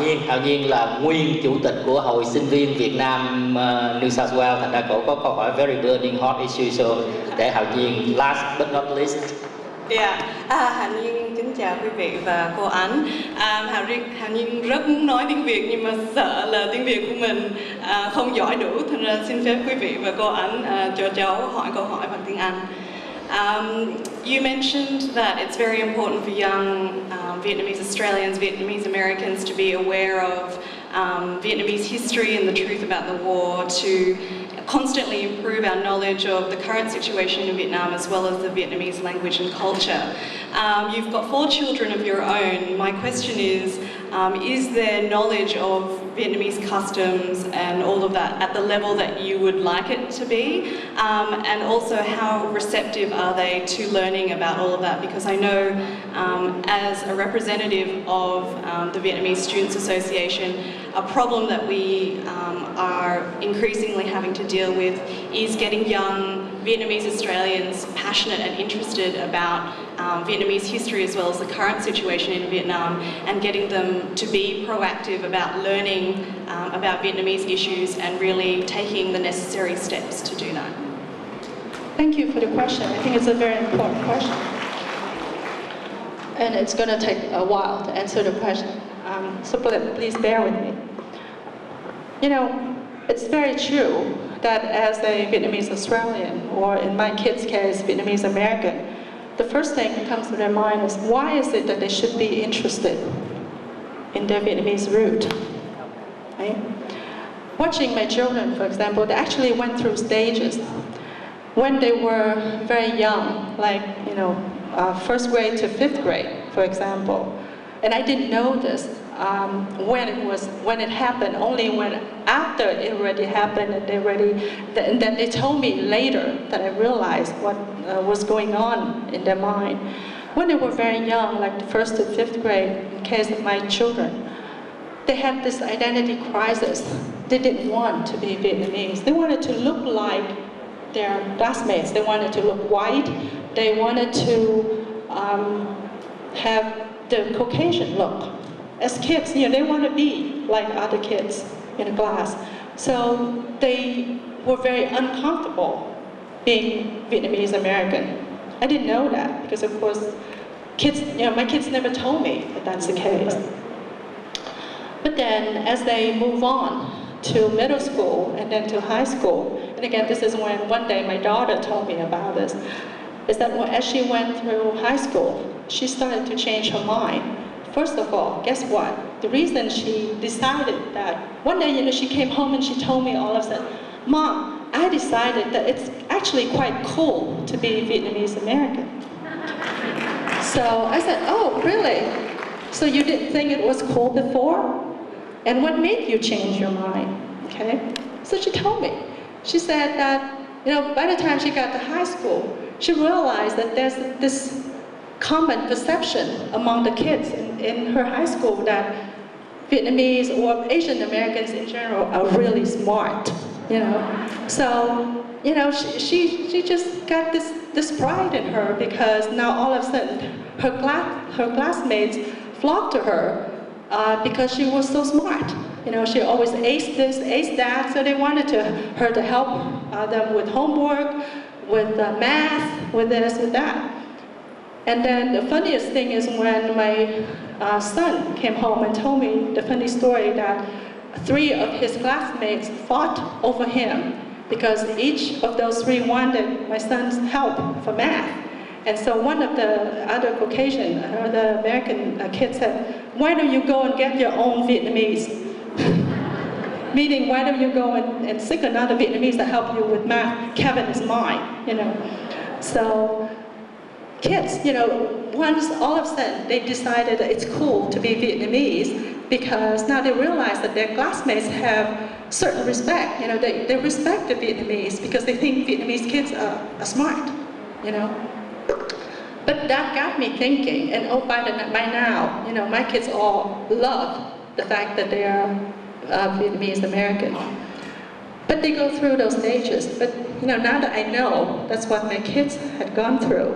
Hạo Nhiên là nguyên chủ tịch của Hội Sinh viên Việt Nam New South Wales, thành ra cậu có câu hỏi very burning hot issue, so để Hạo Nhiên last but not least. Hạo Nhiên kính chào quý vị và cô Ánh. Hạo Nhiên rất muốn nói tiếng Việt nhưng mà sợ là tiếng Việt của mình không giỏi đủ, thành ra xin phép quý vị và cô Ánh cho cháu hỏi câu hỏi bằng tiếng Anh. You mentioned that it's very important for young Vietnamese Australians, Vietnamese Americans to be aware of Vietnamese history and the truth about the war, to constantly improve our knowledge of the current situation in Vietnam as well as the Vietnamese language and culture. You've got 4 children of your own. My question is there knowledge of Vietnamese customs and all of that at the level that you would like it to be? And also, how receptive are they to learning about all of that? Because I know as a representative of the Vietnamese Students Association, a problem that we are increasingly having to deal with is getting young Vietnamese Australians passionate and interested about Vietnamese history as well as the current situation in Vietnam, and getting them to be proactive about learning about Vietnamese issues and really taking the necessary steps to do that. Thank you for the question. I think it's a very important question. And it's going to take a while to answer the question. So please bear with me. You know, it's very true that as a Vietnamese Australian, or in my kids' case, Vietnamese American, the first thing that comes to their mind is, why is it that they should be interested in their Vietnamese root? Right? Watching my children, for example, they actually went through stages. When they were very young, like, first grade to 5th grade, for example, and I didn't know this when it happened, only when after it already happened, and then they told me later that I realized what was going on in their mind. When they were very young, like the 1st to 5th grade, in case of my children, they had this identity crisis. They didn't want to be Vietnamese. They wanted to look like their classmates. They wanted to look white. They wanted to have the Caucasian look. As kids, they want to be like other kids in the class. So they were very uncomfortable being Vietnamese American. I didn't know that because, of course, my kids never told me that that's the case. But then, as they move on to middle school and then to high school, and again, this is when one day my daughter told me about this, is that as she went through high school, she started to change her mind. First of all, guess what? The reason she decided that, one day, she came home and she told me all of a sudden, Mom, I decided that it's actually quite cool to be Vietnamese American. So I said, oh, really? So you didn't think it was cool before? And what made you change your mind? Okay? So she told me. She said that, by the time she got to high school, she realized that there's this common perception among the kids in her high school that Vietnamese or Asian Americans in general are really smart, So, she just got this pride in her, because now all of a sudden her classmates flocked to her because she was so smart. She always aced this, aced that, so they wanted her to help them with homework, with math, with this, with that. And then the funniest thing is when my son came home and told me the funny story that 3 of his classmates fought over him because each of those 3 wanted my son's help for math. And so one of the other Caucasian, or the American kids said, why don't you go and get your own Vietnamese? Meaning, why don't you go and seek another Vietnamese to help you with math? Kevin is mine, So kids, once all of a sudden they decided that it's cool to be Vietnamese, because now they realize that their classmates have certain respect. They respect the Vietnamese because they think Vietnamese kids are smart, But that got me thinking, and by now, my kids all love the fact that they are Vietnamese American. But they go through those stages. But now that I know that's what my kids had gone through,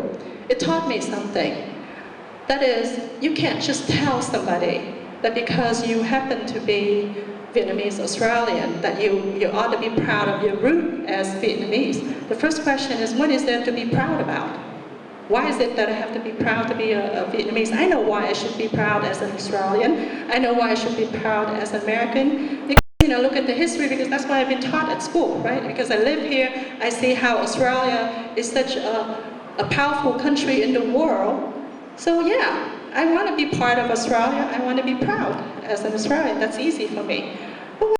it taught me something. That is, you can't just tell somebody that because you happen to be Vietnamese Australian, that you ought to be proud of your root as Vietnamese. The first question is, what is there to be proud about? Why is it that I have to be proud to be a Vietnamese? I know why I should be proud as an Australian. I know why I should be proud as an American. Because, look at the history, because that's what I've been taught at school, right? Because I live here, I see how Australia is such a powerful country in the world. So yeah, I want to be part of Australia. I want to be proud as an Australian. That's easy for me.